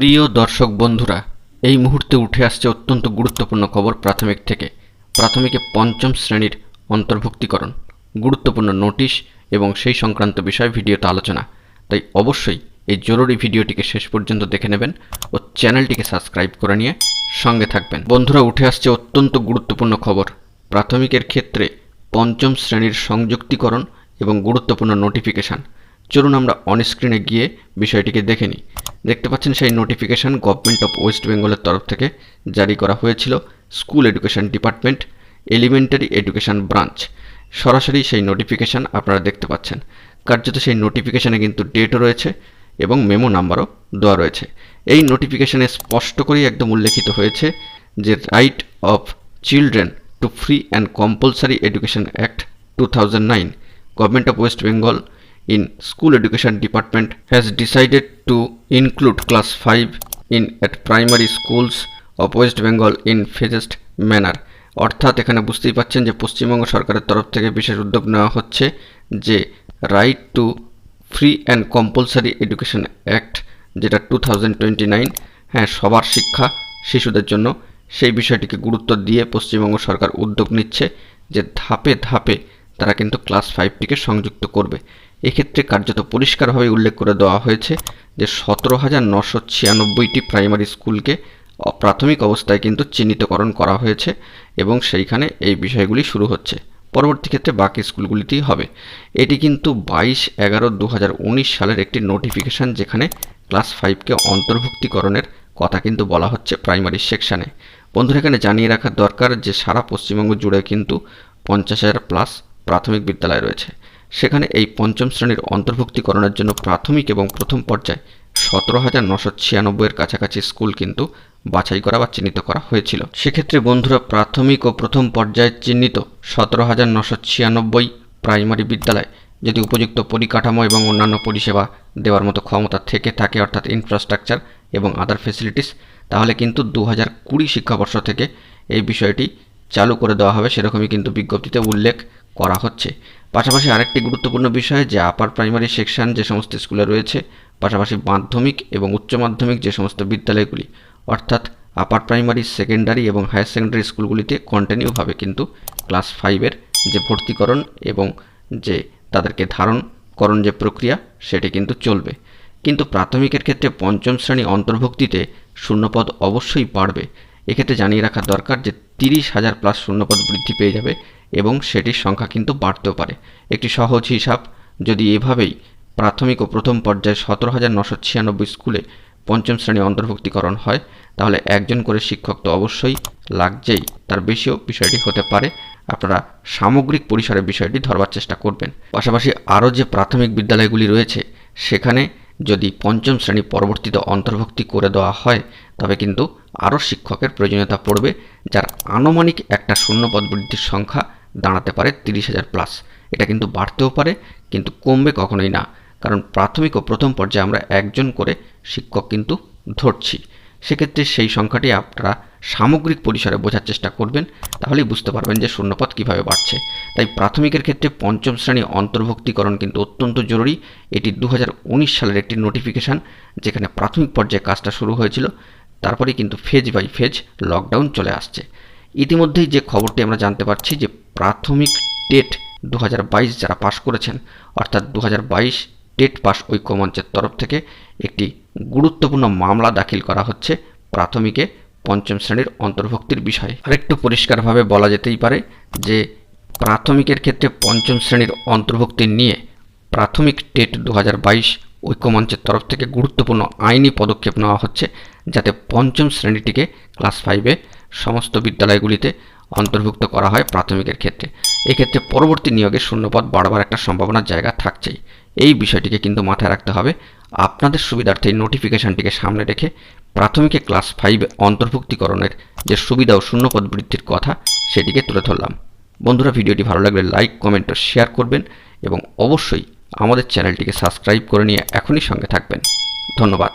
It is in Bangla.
প্রিয় দর্শক বন্ধুরা, এই মুহূর্তে উঠে আসছে অত্যন্ত গুরুত্বপূর্ণ খবর প্রাথমিক থেকে। প্রাথমিকে পঞ্চম শ্রেণীর অন্তর্ভুক্তিকরণ, গুরুত্বপূর্ণ নোটিশ এবং সেই সংক্রান্ত বিষয়ে ভিডিওতে আলোচনা। তাই অবশ্যই এই জরুরি ভিডিওটিকে শেষ পর্যন্ত দেখে নেবেন ও চ্যানেলটিকে সাবস্ক্রাইব করে নিয়ে সঙ্গে থাকবেন। বন্ধুরা, উঠে আসছে অত্যন্ত গুরুত্বপূর্ণ খবর প্রাথমিকের ক্ষেত্রে পঞ্চম শ্রেণীর সংযুক্তিকরণ এবং গুরুত্বপূর্ণ নোটিফিকেশান। চলুন আমরা অনস্ক্রিনে গিয়ে বিষয়টিকে দেখে নিই। দেখতে পাচ্ছেন সেই নোটিফিকেশান গভর্নমেন্ট অফ ওয়েস্ট বেঙ্গলের তরফ থেকে জারি করা হয়েছিল school education department, elementary education branch. সরাসরি সেই নোটিফিকেশান আপনারা দেখতে পাচ্ছেন। কার্যত সেই নোটিফিকেশানে কিন্তু ডেটও রয়েছে এবং মেমো নাম্বারও দেওয়া রয়েছে। এই নোটিফিকেশানে স্পষ্ট করেই একদম উল্লেখিত হয়েছে যে right of children to free and compulsory education act 2009, Government of West Bengal in School Education Department has decided to include class 5 in at primary schools of West Bengal in phased manner। অর্থাৎ এখানে বুঝতেই পাচ্ছেন যে পশ্চিমবঙ্গ সরকারের তরফ থেকে বিশেষ উদ্যোগ নেওয়া হচ্ছে যে right two free and compulsory education act, যেটা 2029, সবার শিক্ষা শিশুদের জন্য, সেই বিষয়টিকে গুরুত্ব দিয়ে পশ্চিমবঙ্গ সরকার উদ্যোগ নিচ্ছে যে ধাপে ধাপে তারা কিন্তু ক্লাস 5টিকে সংযুক্ত করবে। এক্ষেত্রে কার্যত পরিষ্কারভাবে উল্লেখ করে দেওয়া হয়েছে যে 17,996টি প্রাইমারি স্কুলকে প্রাথমিক অবস্থায় কিন্তু চিহ্নিতকরণ করা হয়েছে এবং সেইখানে এই বিষয়গুলি শুরু হচ্ছে। পরবর্তী ক্ষেত্রে বাকি স্কুলগুলিতেই হবে। এটি কিন্তু 22/11/2019 সালের একটি নোটিফিকেশান, যেখানে ক্লাস 5কে অন্তর্ভুক্তিকরণের কথা কিন্তু বলা হচ্ছে প্রাইমারি সেকশানে। বন্ধুরা, এখানে জানিয়ে রাখা দরকার যে সারা পশ্চিমবঙ্গ জুড়ে কিন্তু 50,000+ প্রাথমিক বিদ্যালয় রয়েছে। সেখানে এই পঞ্চম শ্রেণীর অন্তর্ভুক্তিকরণের জন্য প্রাথমিক এবং প্রথম পর্যায়ে 17,996-এর কাছাকাছি স্কুল কিন্তু বাছাই করা বা চিহ্নিত করা হয়েছিল। সেক্ষেত্রে বন্ধুরা, প্রাথমিক ও প্রথম পর্যায়ে চিহ্নিত 17,996 প্রাইমারি বিদ্যালয় যদি উপযুক্ত পরিকাঠামো এবং অন্যান্য পরিষেবা দেওয়ার মতো ক্ষমতা থেকে থাকে, অর্থাৎ ইনফ্রাস্ট্রাকচার এবং আদার ফেসিলিটিস, তাহলে কিন্তু 2020 শিক্ষাবর্ষ থেকে এই বিষয়টি চালু করে দেওয়া হবে, সেরকমই কিন্তু বিজ্ঞপ্তিতে উল্লেখ করা হচ্ছে। পাশাপাশি আরেকটি গুরুত্বপূর্ণ বিষয় যে আপার প্রাইমারি সেকশন যে সমস্ত স্কুলে রয়েছে, পাশাপাশি মাধ্যমিক এবং উচ্চ মাধ্যমিক যে সমস্ত বিদ্যালয়গুলি, অর্থাৎ আপার প্রাইমারি, সেকেন্ডারি এবং হায়ার সেকেন্ডারি স্কুলগুলিতে কন্টিনিউভাবে কিন্তু ক্লাস 5-এর যে ভর্তিকরণ এবং যে তাদেরকে ধারণকরণ যে প্রক্রিয়া, সেটি কিন্তু চলবে। কিন্তু প্রাথমিকের ক্ষেত্রে পঞ্চম শ্রেণী অন্তর্ভুক্তিতে শূন্যপদ অবশ্যই বাড়বে। এক্ষেত্রে জানিয়ে রাখা দরকার যে 30,000+ শূন্যপদ বৃদ্ধি পেয়ে যাবে এবং সেটির সংখ্যা কিন্তু বাড়তেও পারে। একটি সহজ হিসাব, যদি এভাবেই প্রাথমিক ও প্রথম পর্যায়ে 17,996 স্কুলে পঞ্চম শ্রেণী অন্তর্ভুক্তিকরণ হয়, তাহলে একজন করে শিক্ষক তো অবশ্যই লাগছেই, তার বেশিও বিষয়টি হতে পারে। আপনারা সামগ্রিক পরিসরে বিষয়টি ধরবার চেষ্টা করবেন। পাশাপাশি আরও যে প্রাথমিক বিদ্যালয়গুলি রয়েছে, সেখানে যদি পঞ্চম শ্রেণী পরবর্তীতে অন্তর্ভুক্তি করে দেওয়া হয়, তবে কিন্তু আরও শিক্ষকের প্রয়োজনীয়তা পড়বে, যার আনুমানিক একটা শূন্যপদ বৃদ্ধির সংখ্যা দাঁড়াতে পারে 30,000+। এটা কিন্তু বাড়তেও পারে, কিন্তু কমবে কখনোই না, কারণ প্রাথমিক ও প্রথম পর্যায়ে আমরা একজন করে শিক্ষক কিন্তু ধরছি। সেক্ষেত্রে সেই সংখ্যাটি আপনারা সামগ্রিক পরিসরে বোঝার চেষ্টা করবেন, তাহলেই বুঝতে পারবেন যে শূন্যপদ কীভাবে বাড়ছে। তাই প্রাথমিকের ক্ষেত্রে পঞ্চম শ্রেণী অন্তর্ভুক্তিকরণ কিন্তু অত্যন্ত জরুরি। এটি 2019 সালের একটি নোটিফিকেশান, যেখানে প্রাথমিক পর্যায়ে কাজটা শুরু হয়েছিল, তারপরেই কিন্তু ফেজ বাই ফেজ লকডাউন চলে আসছে। ইতিমধ্যেই যে খবরটি আমরা জানতে পারছি যে প্রাথমিক টেট 2022 যারা পাশ করেছেন, অর্থাৎ 2022 টেট পাস ঐক্যমঞ্চের তরফ থেকে একটি গুরুত্বপূর্ণ মামলা দাখিল করা হচ্ছে প্রাথমিকে পঞ্চম শ্রেণীর অন্তর্ভুক্তির বিষয়ে। আরেকটু পরিষ্কারভাবে বলা যেতেই পারে যে প্রাথমিকের ক্ষেত্রে পঞ্চম শ্রেণীর অন্তর্ভুক্তি নিয়ে প্রাথমিক টেট 2022 ঐক্যমঞ্চের তরফ থেকে গুরুত্বপূর্ণ আইনি পদক্ষেপ নেওয়া হচ্ছে, যাতে পঞ্চম শ্রেণীটিকে ক্লাস 5-এ সমস্ত বিদ্যালয়গুলিতে অন্তর্ভুক্ত করা হয় প্রাথমিকের ক্ষেত্রে। এক্ষেত্রে পরবর্তী নিয়োগে শূন্যপদ বাড়বার একটা সম্ভাবনার জায়গা থাকছেই। এই বিষয়টিকে কিন্তু মাথায় রাখতে হবে। আপনাদের সুবিধার্থে এই নোটিফিকেশানটিকে সামনে রেখে প্রাথমিকে ক্লাস 5 অন্তর্ভুক্তিকরণের যে সুবিধা ও শূন্যপদ বৃদ্ধির কথা, সেটিকে তুলে ধরলাম। বন্ধুরা, ভিডিওটি ভালো লাগলে লাইক, কমেন্ট ও শেয়ার করবেন এবং অবশ্যই আমাদের চ্যানেলটিকে সাবস্ক্রাইব করে নিয়ে এখনই সঙ্গে থাকবেন। ধন্যবাদ।